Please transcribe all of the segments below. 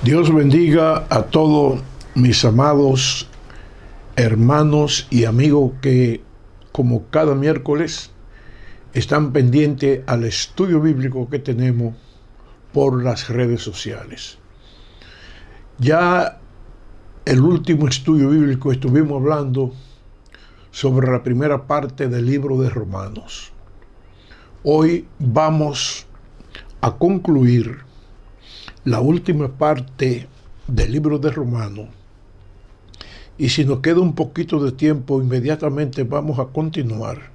Dios bendiga a todos mis amados hermanos y amigos que, como cada miércoles, están pendientes al estudio bíblico que tenemos por las redes sociales. Ya el último estudio bíblico estuvimos hablando sobre la primera parte del libro de Romanos. Hoy vamos a concluir la última parte del libro de Romanos, y si nos queda un poquito de tiempo, inmediatamente vamos a continuar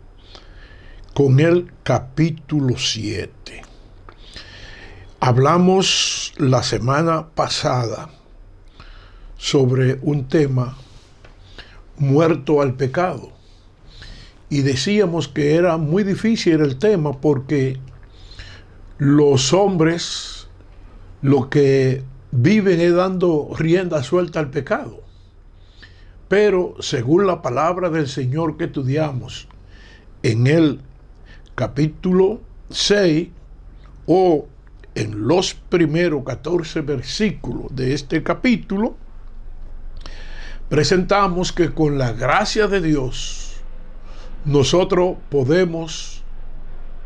con el capítulo 7. Hablamos la semana pasada sobre un tema, muerto al pecado, y decíamos que era muy difícil el tema porque los hombres lo que viven es dando rienda suelta al pecado. Pero según la palabra del Señor que estudiamos en el capítulo 6 o en los primeros 14 versículos de este capítulo, presentamos que con la gracia de Dios nosotros podemos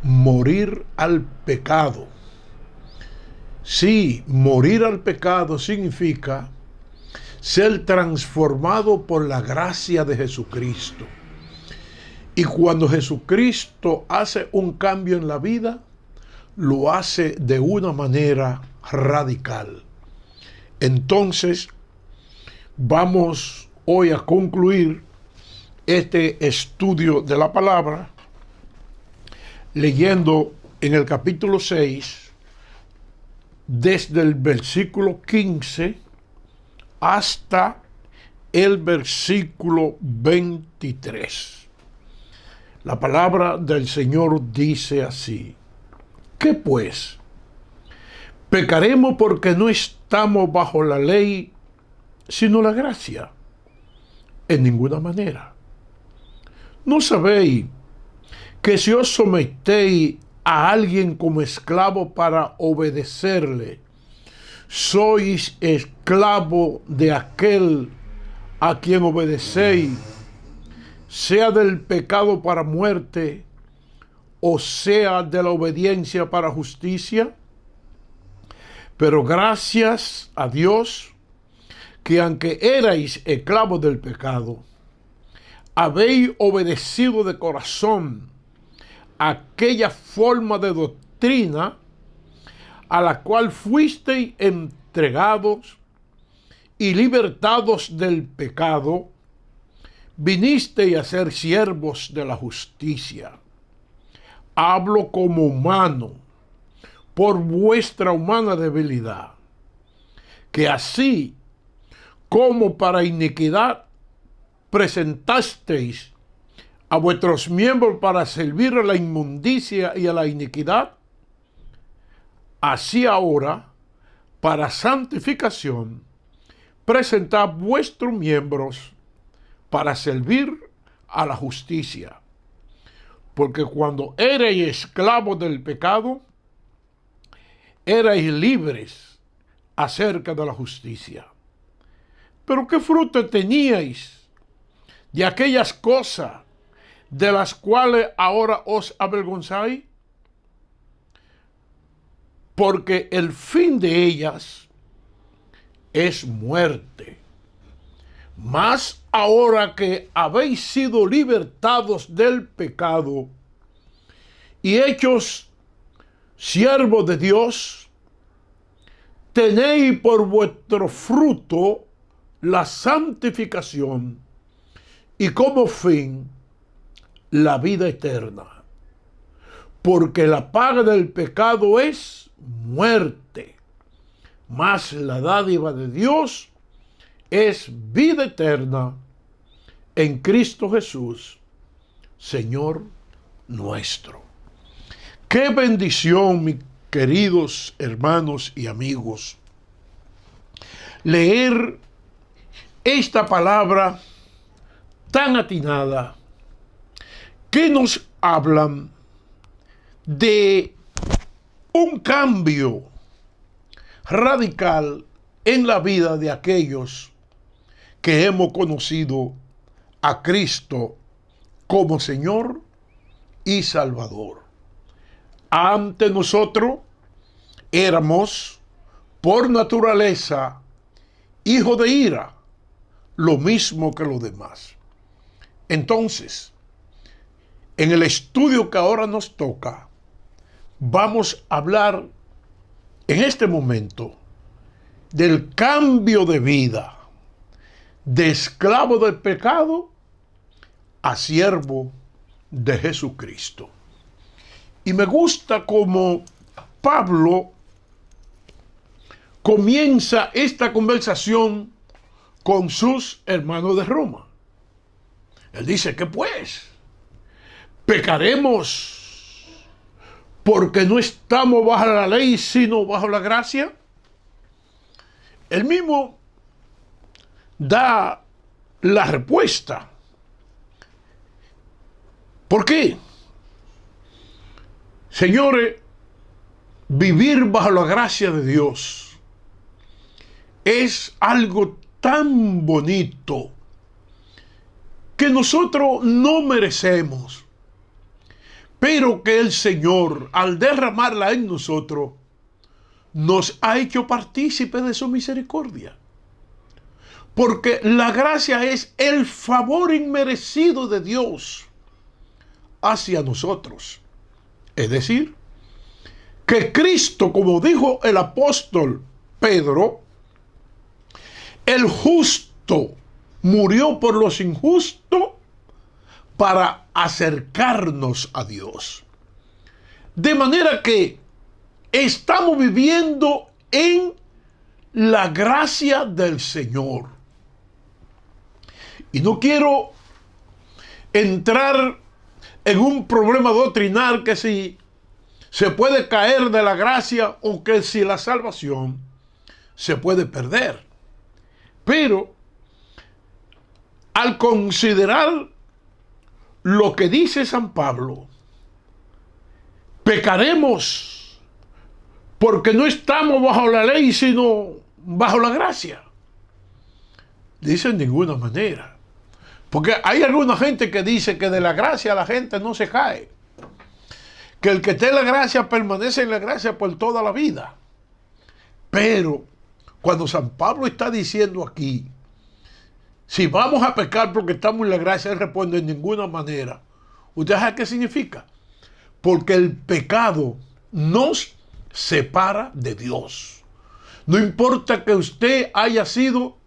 morir al pecado. Sí, morir al pecado significa ser transformado por la gracia de Jesucristo. Y cuando Jesucristo hace un cambio en la vida, lo hace de una manera radical. Entonces, vamos hoy a concluir este estudio de la palabra leyendo en el capítulo 6, desde el versículo 15 hasta el versículo 23. La palabra del Señor dice así: ¿qué pues? ¿Pecaremos porque no estamos bajo la ley, sino la gracia? En ninguna manera. ¿No sabéis que si os sometéis a alguien como esclavo para obedecerle, sois esclavo de aquel a quien obedecéis, sea del pecado para muerte, o sea de la obediencia para justicia? Pero gracias a Dios, que aunque erais esclavos del pecado, habéis obedecido de corazón aquella forma de doctrina a la cual fuisteis entregados, y libertados del pecado, vinisteis a ser siervos de la justicia. Hablo como humano, por vuestra humana debilidad, que así como para iniquidad presentasteis a vuestros miembros para servir a la inmundicia y a la iniquidad, así ahora, para santificación, presentad vuestros miembros para servir a la justicia. Porque cuando erais esclavos del pecado, erais libres acerca de la justicia. Pero ¿qué fruto teníais de aquellas cosas de las cuales ahora os avergonzáis? Porque el fin de ellas es muerte. Mas ahora que habéis sido libertados del pecado y hechos siervos de Dios, tenéis por vuestro fruto la santificación y como fin la vida eterna. Porque la paga del pecado es muerte, mas la dádiva de Dios es vida eterna en Cristo Jesús, Señor nuestro. Qué bendición, mis queridos hermanos y amigos, leer esta palabra tan atinada que nos hablan de un cambio radical en la vida de aquellos que hemos conocido a Cristo como Señor y Salvador. Ante nosotros éramos por naturaleza hijos de ira, lo mismo que los demás. Entonces, en el estudio que ahora nos toca, vamos a hablar en este momento del cambio de vida, de esclavo del pecado a siervo de Jesucristo. Y me gusta cómo Pablo comienza esta conversación con sus hermanos de Roma. Él dice que pues, ¿pecaremos porque no estamos bajo la ley, sino bajo la gracia? Él mismo da la respuesta. ¿Por qué? Señores, vivir bajo la gracia de Dios es algo tan bonito que nosotros no merecemos, pero que el Señor, al derramarla en nosotros, nos ha hecho partícipes de su misericordia. Porque la gracia es el favor inmerecido de Dios hacia nosotros. Es decir, que Cristo, como dijo el apóstol Pedro, el justo murió por los injustos para acercarnos a Dios. De manera que estamos viviendo en la gracia del Señor. Y no quiero entrar en un problema doctrinal que si se puede caer de la gracia o que si la salvación se puede perder. Pero al considerar lo que dice San Pablo, pecaremos porque no estamos bajo la ley, sino bajo la gracia. Dice en ninguna manera. Porque hay alguna gente que dice que de la gracia la gente no se cae. Que el que esté en la gracia permanece en la gracia por toda la vida. Pero cuando San Pablo está diciendo aquí, si vamos a pecar porque estamos en la gracia, él responde en ninguna manera. ¿Usted sabe qué significa? Porque el pecado nos separa de Dios. No importa que usted haya sido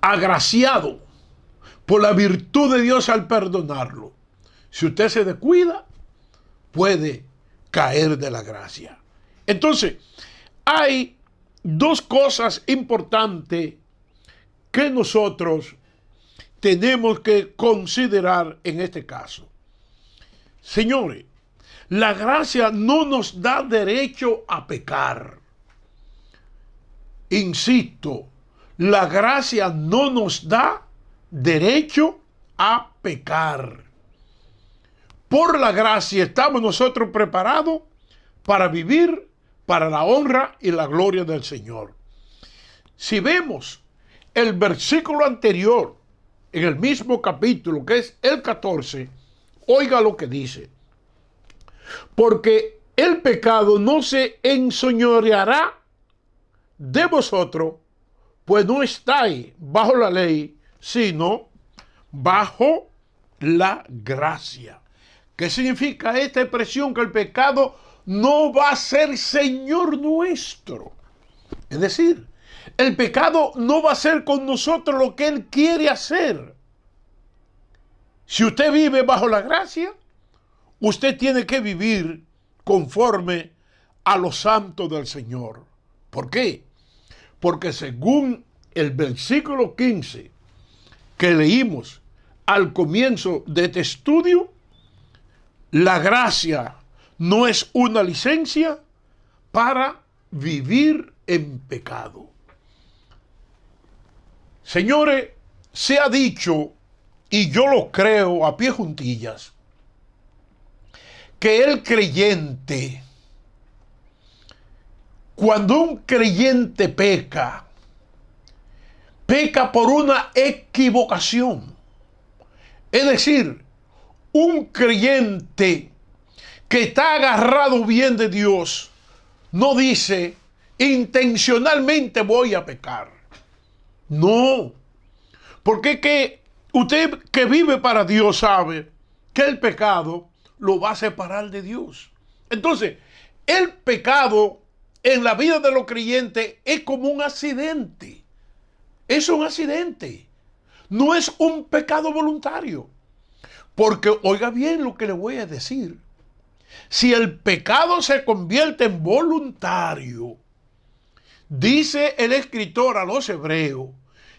agraciado por la virtud de Dios al perdonarlo. Si usted se descuida, puede caer de la gracia. Entonces, hay dos cosas importantes que nosotros tenemos que considerar en este caso. Señores, la gracia no nos da derecho a pecar. Insisto, la gracia no nos da derecho a pecar. Por la gracia estamos nosotros preparados para vivir para la honra y la gloria del Señor. Si vemos el versículo anterior, en el mismo capítulo, que es el 14, oiga lo que dice. Porque el pecado no se enseñoreará de vosotros, pues no estáis bajo la ley, sino bajo la gracia. ¿Qué significa esta expresión? Que el pecado no va a ser Señor nuestro. Es decir, el pecado no va a hacer con nosotros lo que Él quiere hacer. Si usted vive bajo la gracia, usted tiene que vivir conforme a los santos del Señor. ¿Por qué? Porque según el versículo 15 que leímos al comienzo de este estudio, la gracia no es una licencia para vivir en pecado. Señores, se ha dicho, y yo lo creo a pie juntillas, que el creyente, Cuando un creyente peca, peca por una equivocación. Es decir, un creyente que está agarrado bien de Dios no dice intencionalmente voy a pecar. No, porque es que usted que vive para Dios sabe que el pecado lo va a separar de Dios. Entonces, el pecado en la vida de los creyentes es como un accidente. Es un accidente. No es un pecado voluntario. Porque oiga bien lo que le voy a decir. Si el pecado se convierte en voluntario, dice el escritor a los hebreos,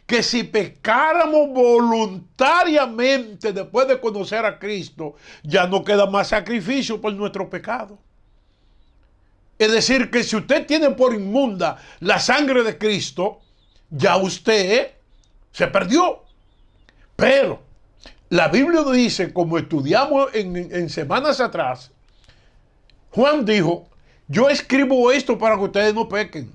que si pecáramos voluntariamente después de conocer a Cristo, ya no queda más sacrificio por nuestro pecado. Es decir, que si usted tiene por inmunda la sangre de Cristo, ya usted se perdió. Pero la Biblia dice, como estudiamos en semanas atrás, Juan dijo, yo escribo esto para que ustedes no pequen.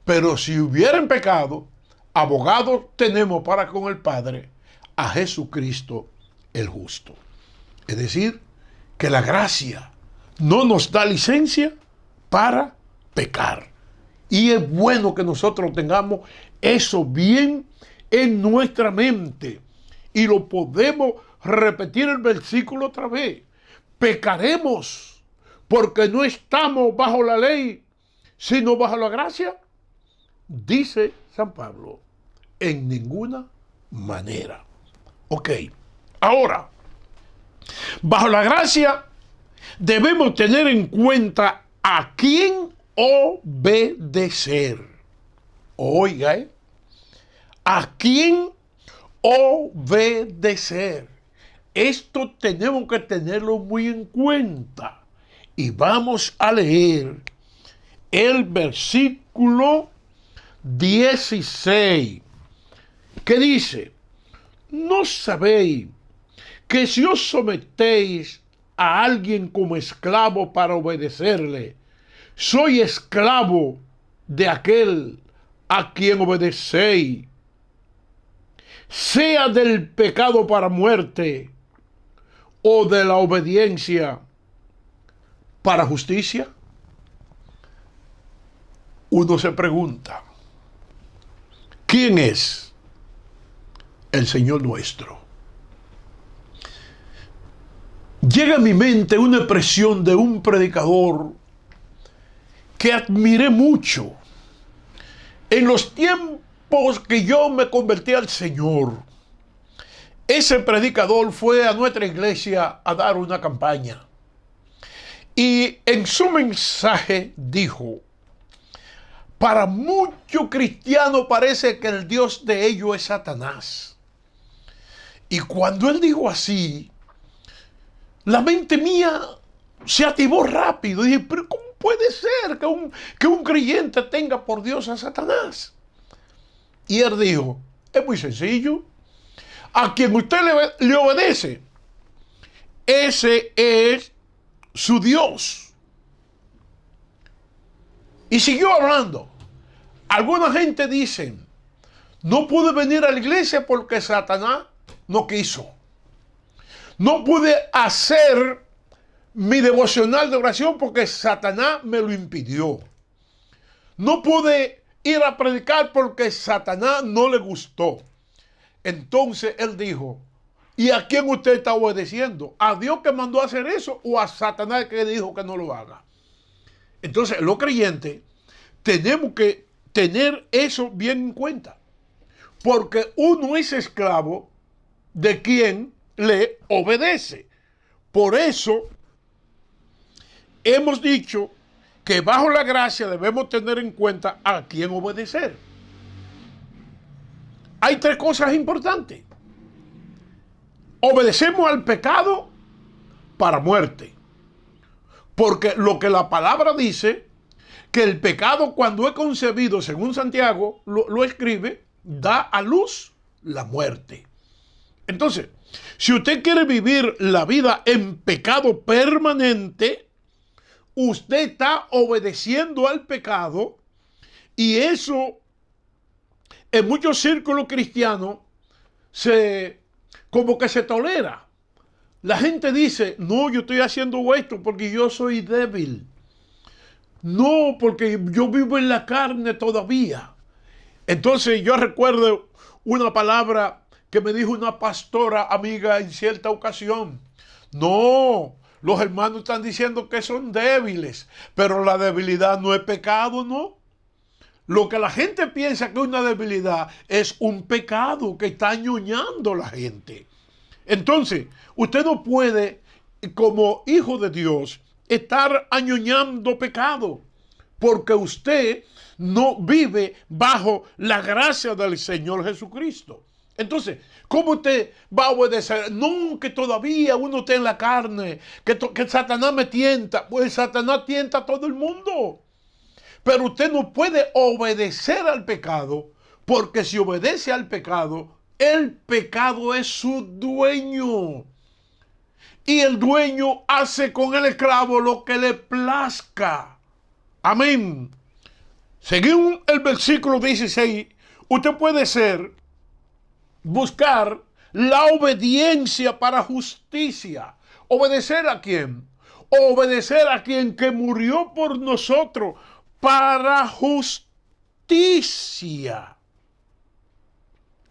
Pero si hubieran pecado, abogado tenemos para con el Padre, a Jesucristo el justo. Es decir, que la gracia no nos da licencia para pecar. Y es bueno que nosotros tengamos eso bien en nuestra mente. Y lo podemos repetir el versículo otra vez. Pecaremos porque no estamos bajo la ley, sino bajo la gracia. Dice San Pablo, en ninguna manera. Ok, ahora, bajo la gracia debemos tener en cuenta a quién obedecer. Oiga, ¿a quién obedecer? Esto tenemos que tenerlo muy en cuenta. Y vamos a leer el versículo 16, que dice, ¿no sabéis que si os sometéis a alguien como esclavo para obedecerle, soy esclavo de aquel a quien obedecéis, sea del pecado para muerte o de la obediencia para justicia? Uno se pregunta, ¿quién es el Señor nuestro? Llega a mi mente una expresión de un predicador que admiré mucho en los tiempos que yo me convertí al Señor. Ese predicador fue a nuestra iglesia a dar una campaña y en su mensaje dijo, para muchos cristianos parece que el Dios de ellos es Satanás. Y cuando él dijo así, la mente mía se activó rápido. Y dije, pero ¿cómo puede ser que un creyente tenga por Dios a Satanás? Y él dijo, es muy sencillo. A quien usted le obedece, ese es su Dios. Y siguió hablando. Alguna gente dice, no pude venir a la iglesia porque Satanás no quiso. No pude hacer mi devocional de oración porque Satanás me lo impidió. No pude ir a predicar porque Satanás no le gustó. Entonces él dijo, ¿y a quién usted está obedeciendo? ¿A Dios que mandó a hacer eso o a Satanás que dijo que no lo haga? Entonces los creyentes tenemos que tener eso bien en cuenta. Porque uno es esclavo de quien le obedece. Por eso hemos dicho que bajo la gracia debemos tener en cuenta a quién obedecer. Hay tres cosas importantes. Obedecemos al pecado para muerte. Porque lo que la palabra dice, que el pecado cuando es concebido, según Santiago lo escribe, da a luz la muerte. Entonces, si usted quiere vivir la vida en pecado permanente, usted está obedeciendo al pecado, y eso en muchos círculos cristianos como que se tolera. La gente dice, no, yo estoy haciendo esto porque yo soy débil. No, porque yo vivo en la carne todavía. Entonces yo recuerdo una palabra que me dijo una pastora amiga en cierta ocasión. No, los hermanos están diciendo que son débiles, pero la debilidad no es pecado, ¿no? Lo que la gente piensa que es una debilidad es un pecado que está añoñando a la gente. Entonces, usted no puede, como hijo de Dios, estar añoñando pecado, porque usted no vive bajo la gracia del Señor Jesucristo. Entonces, ¿cómo usted va a obedecer? No, que todavía uno está en la carne, que Satanás me tienta. Pues Satanás tienta a todo el mundo. Pero usted no puede obedecer al pecado, porque si obedece al pecado, el pecado es su dueño. Y el dueño hace con el esclavo lo que le plazca. Amén. Según el versículo 16, usted puede buscar la obediencia para justicia. ¿Obedecer a quién? Obedecer a quien que murió por nosotros para justicia.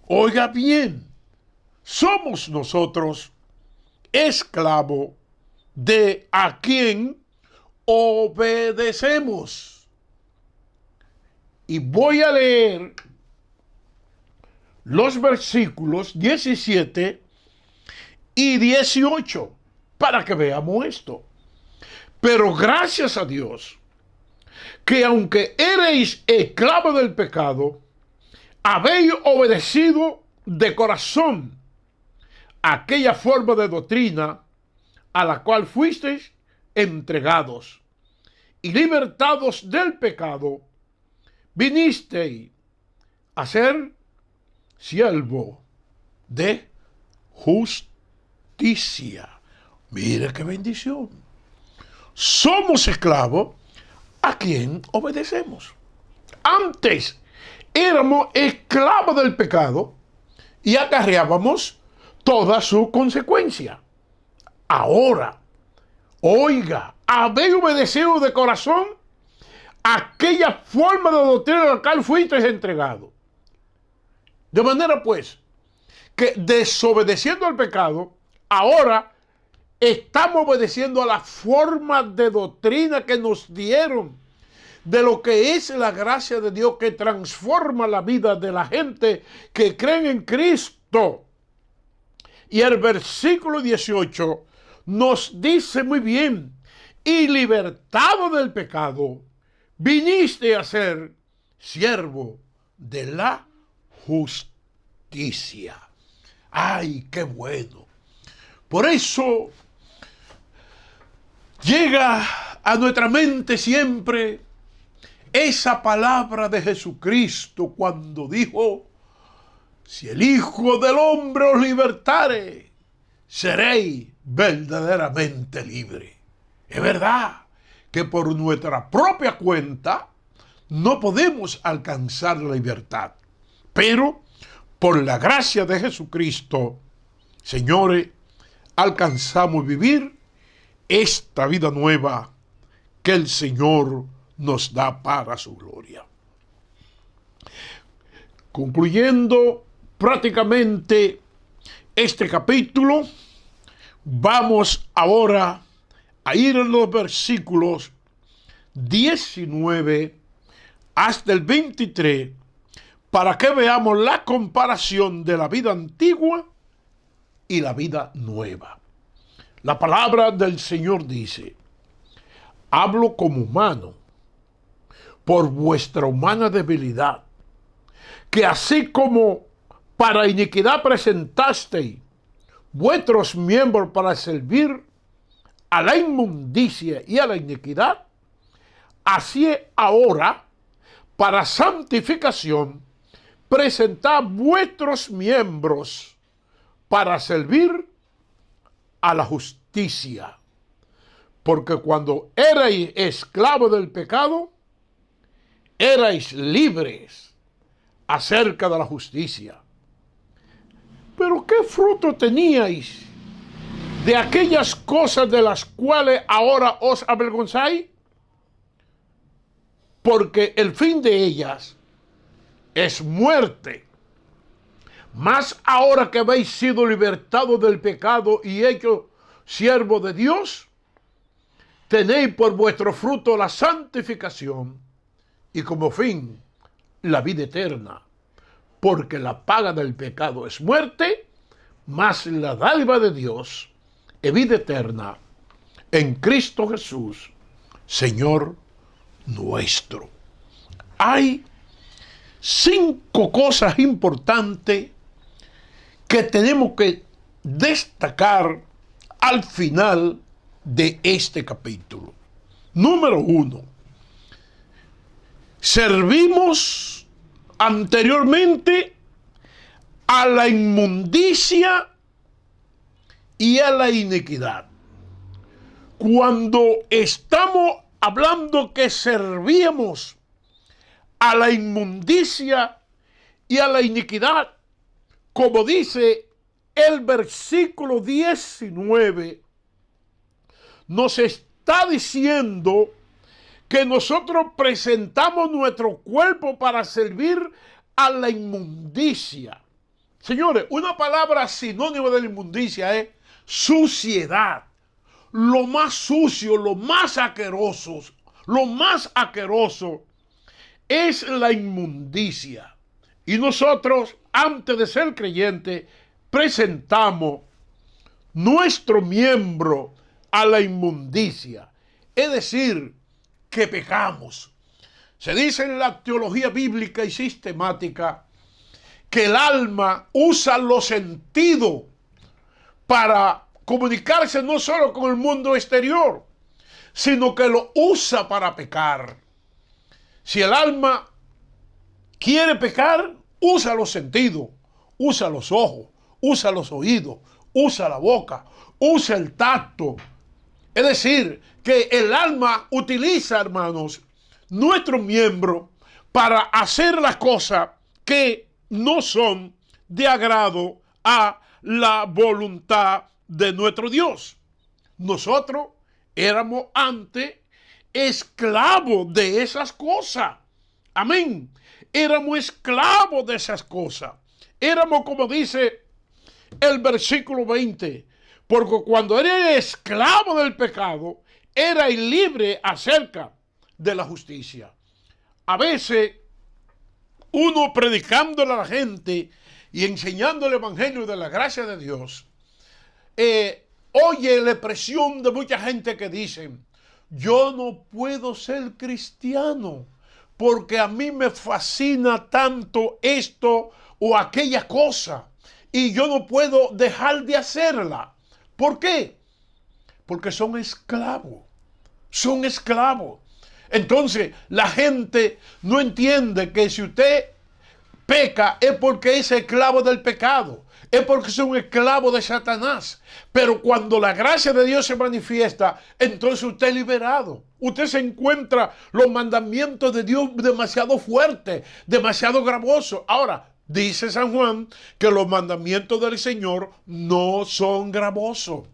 Oiga bien, somos nosotros esclavos de a quien obedecemos. Y voy a leer los versículos 17 y 18 para que veamos esto. Pero gracias a Dios, que aunque erais esclavos del pecado, habéis obedecido de corazón aquella forma de doctrina a la cual fuisteis entregados, y libertados del pecado, vinisteis a ser siervo de justicia. Mire qué bendición. Somos esclavos a quien obedecemos. Antes éramos esclavos del pecado y acarreábamos toda su consecuencia. Ahora, oiga, habéis obedecido de corazón aquella forma de doctrina a la cual fuisteis entregados. De manera pues que desobedeciendo al pecado, ahora estamos obedeciendo a la forma de doctrina que nos dieron de lo que es la gracia de Dios que transforma la vida de la gente que creen en Cristo. Y el versículo 18 nos dice muy bien, y libertado del pecado, viniste a ser siervo de la justicia. ¡Ay, qué bueno! Por eso llega a nuestra mente siempre esa palabra de Jesucristo cuando dijo, si el Hijo del Hombre os libertare, seréis verdaderamente libres. Es verdad que por nuestra propia cuenta no podemos alcanzar la libertad, pero por la gracia de Jesucristo, señores, alcanzamos vivir esta vida nueva que el Señor nos da para su gloria. Concluyendo prácticamente este capítulo, vamos ahora a ir en los versículos 19 hasta el 23 para que veamos la comparación de la vida antigua y la vida nueva. La palabra del Señor dice, hablo como humano, por vuestra humana debilidad, que así como para iniquidad presentasteis vuestros miembros para servir a la inmundicia y a la iniquidad, así ahora, para santificación, presentad vuestros miembros para servir a la justicia. Porque cuando erais esclavos del pecado, erais libres acerca de la justicia. Pero ¿qué fruto teníais de aquellas cosas de las cuales ahora os avergonzáis? Porque el fin de ellas es muerte. Mas ahora que habéis sido libertados del pecado y hechos siervos de Dios, tenéis por vuestro fruto la santificación y como fin la vida eterna. Porque la paga del pecado es muerte, mas la dádiva de Dios es vida eterna en Cristo Jesús, Señor nuestro. Hay 5 cosas importantes que tenemos que destacar al final de este capítulo. Número 1. Servimos anteriormente a la inmundicia y a la iniquidad. Cuando estamos hablando que servíamos a la inmundicia y a la iniquidad, como dice el versículo 19, nos está diciendo que nosotros presentamos nuestro cuerpo para servir a la inmundicia. Señores, una palabra sinónima de la inmundicia es suciedad. Lo más sucio, lo más asqueroso es la inmundicia. Y nosotros, antes de ser creyentes, presentamos nuestro miembro a la inmundicia. Es decir, que pecamos. Se dice en la teología bíblica y sistemática que el alma usa los sentidos para comunicarse no solo con el mundo exterior, sino que lo usa para pecar. Si el alma quiere pecar, usa los sentidos, usa los ojos, usa los oídos, usa la boca, usa el tacto. Es decir, que el alma utiliza, hermanos, nuestros miembros para hacer las cosas que no son de agrado a la voluntad de nuestro Dios. Nosotros éramos antes esclavos de esas cosas. Amén. Éramos esclavos de esas cosas. Éramos, como dice el versículo 20, porque cuando eres esclavo del pecado, eras libre acerca de la justicia. A veces, uno predicándole a la gente y enseñando el evangelio de la gracia de Dios, oye la expresión de mucha gente que dicen: yo no puedo ser cristiano porque a mí me fascina tanto esto o aquella cosa y yo no puedo dejar de hacerla. ¿Por qué? Porque son esclavos. Son esclavos. Entonces, la gente no entiende que si usted peca es porque es esclavo del pecado. Es porque es un esclavo de Satanás. Pero cuando la gracia de Dios se manifiesta, entonces usted es liberado. Usted se encuentra los mandamientos de Dios demasiado fuertes, demasiado gravosos. Ahora, dice San Juan que los mandamientos del Señor no son gravosos.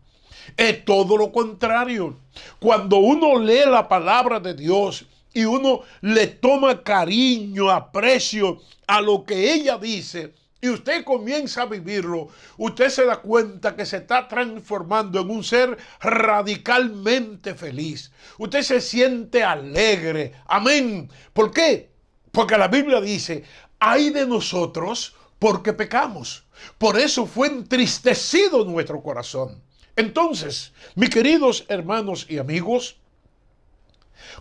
Es todo lo contrario. Cuando uno lee la palabra de Dios y uno le toma cariño, aprecio a lo que ella dice, y usted comienza a vivirlo, usted se da cuenta que se está transformando en un ser radicalmente feliz. Usted se siente alegre. Amén. ¿Por qué? Porque la Biblia dice: ay de nosotros porque pecamos. Por eso fue entristecido nuestro corazón. Entonces, mis queridos hermanos y amigos,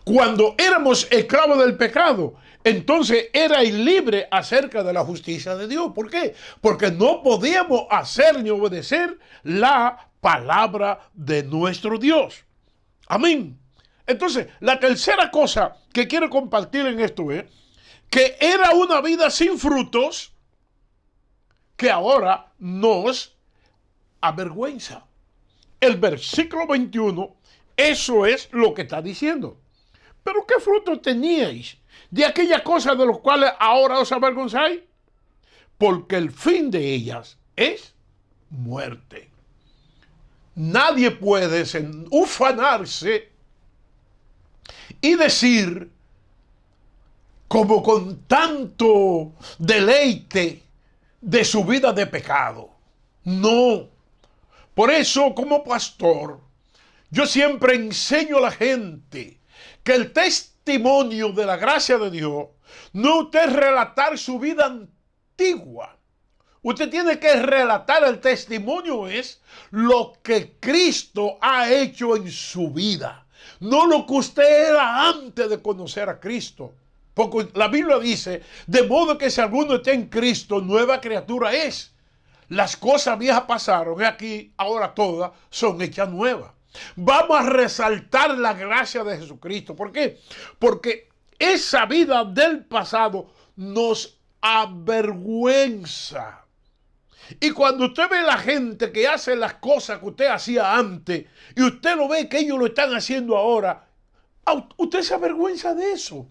cuando éramos esclavos del pecado, entonces era libre acerca de la justicia de Dios. ¿Por qué? Porque no podíamos hacer ni obedecer la palabra de nuestro Dios. Amén. Entonces, la tercera cosa que quiero compartir en esto es que era una vida sin frutos que ahora nos avergüenza. El versículo 21 Eso es lo que está diciendo. Pero ¿qué fruto teníais de aquellas cosas de las cuales ahora os avergonzáis? Porque el fin de ellas es muerte. Nadie puede ufanarse y decir, como con tanto deleite, de su vida de pecado. No. Por eso, como pastor, yo siempre enseño a la gente que el testimonio de la gracia de Dios no usted relatar su vida antigua. Usted tiene que relatar, el testimonio es lo que Cristo ha hecho en su vida, no lo que usted era antes de conocer a Cristo. Porque la Biblia dice, de modo que si alguno está en Cristo, nueva criatura es. Las cosas viejas pasaron y aquí ahora todas son hechas nuevas. Vamos a resaltar la gracia de Jesucristo. ¿Por qué? Porque esa vida del pasado nos avergüenza. Y cuando usted ve a la gente que hace las cosas que usted hacía antes y usted lo ve que ellos lo están haciendo ahora, usted se avergüenza de eso.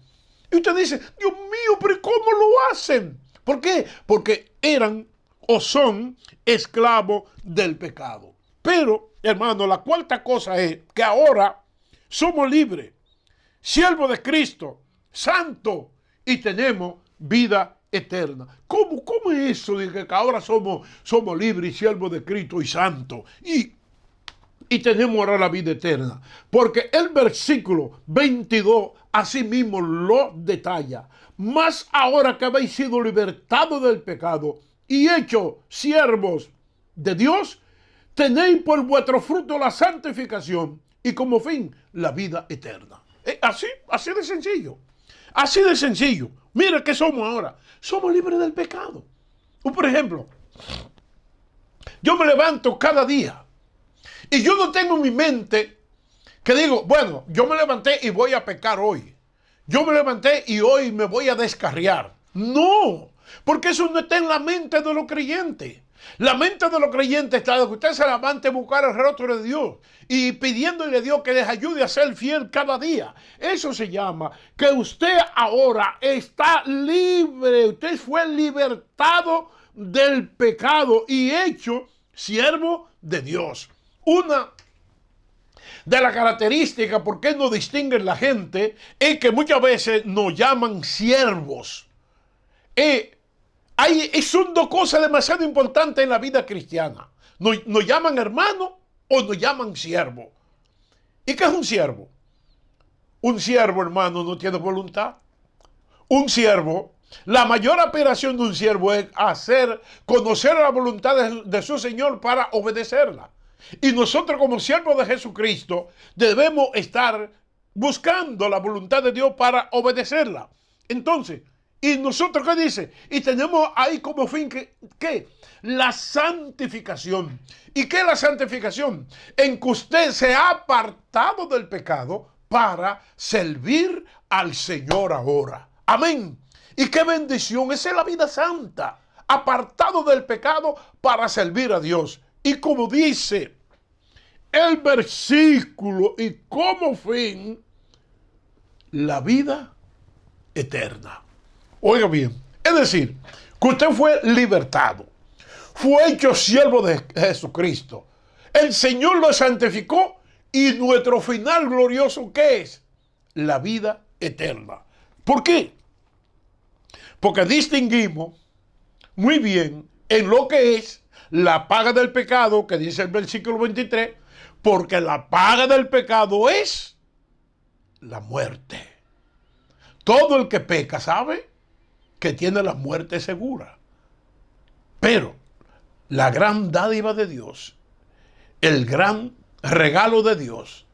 Y usted dice, Dios mío, pero ¿cómo lo hacen? ¿Por qué? Porque eran o son esclavos del pecado. Pero, hermano, la cuarta cosa es que ahora somos libres, siervos de Cristo, santos, y tenemos vida eterna. ¿Cómo es eso de que ahora somos libres y siervos de Cristo y santos? Y tenemos ahora la vida eterna. Porque el versículo 22 así mismo lo detalla. Mas ahora que habéis sido libertados del pecado y hechos siervos de Dios, tenéis por vuestro fruto la santificación y como fin la vida eterna. Así de sencillo. Así de sencillo. Mira qué somos ahora. Somos libres del pecado. Por ejemplo, yo me levanto cada día y yo no tengo en mi mente que digo, bueno, yo me levanté y voy a pecar hoy. Yo me levanté y hoy me voy a descarriar. No, porque eso no está en la mente de los creyentes. La mente de los creyentes está de que usted se levante a buscar el rostro de Dios y pidiéndole a Dios que les ayude a ser fiel cada día. Eso se llama que usted ahora está libre. Usted fue libertado del pecado y hecho siervo de Dios. Una de las características por qué no distinguen la gente es que muchas veces nos llaman siervos. Son dos cosas demasiado importantes en la vida cristiana. Nos llaman hermano o nos llaman siervo. ¿Y qué es un siervo? Un siervo, hermano, no tiene voluntad. Un siervo, la mayor aspiración de un siervo es conocer la voluntad de su Señor para obedecerla. Y nosotros como siervos de Jesucristo debemos estar buscando la voluntad de Dios para obedecerla. Entonces, ¿y nosotros qué dice? Y tenemos ahí como fin ¿qué? La santificación. ¿Y qué es la santificación? En que usted se ha apartado del pecado para servir al Señor ahora. Amén. Y qué bendición. Esa es la vida santa. Apartado del pecado para servir a Dios. Y como dice el versículo, y como fin, la vida eterna. Oiga bien, es decir, que usted fue libertado, fue hecho siervo de Jesucristo. El Señor lo santificó y nuestro final glorioso, ¿qué es? La vida eterna. ¿Por qué? Porque distinguimos muy bien en lo que es la paga del pecado, que dice el versículo 23, porque la paga del pecado es la muerte. Todo el que peca sabe que tiene la muerte segura. Pero la gran dádiva de Dios, el gran regalo de Dios,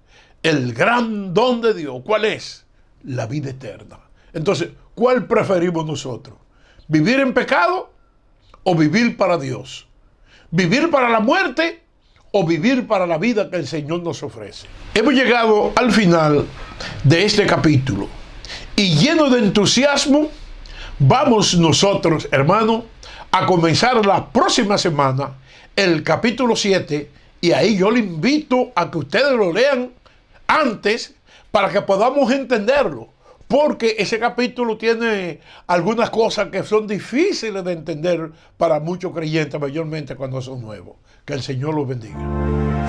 el gran don de Dios, ¿cuál es? La vida eterna. Entonces, ¿cuál preferimos nosotros? ¿Vivir en pecado o vivir para Dios? ¿Vivir para la muerte o vivir para la vida que el Señor nos ofrece? Hemos llegado al final de este capítulo y lleno de entusiasmo vamos nosotros, hermanos, a comenzar la próxima semana el capítulo 7 y ahí yo le invito a que ustedes lo lean antes para que podamos entenderlo. Porque ese capítulo tiene algunas cosas que son difíciles de entender para muchos creyentes, mayormente cuando son nuevos. Que el Señor los bendiga.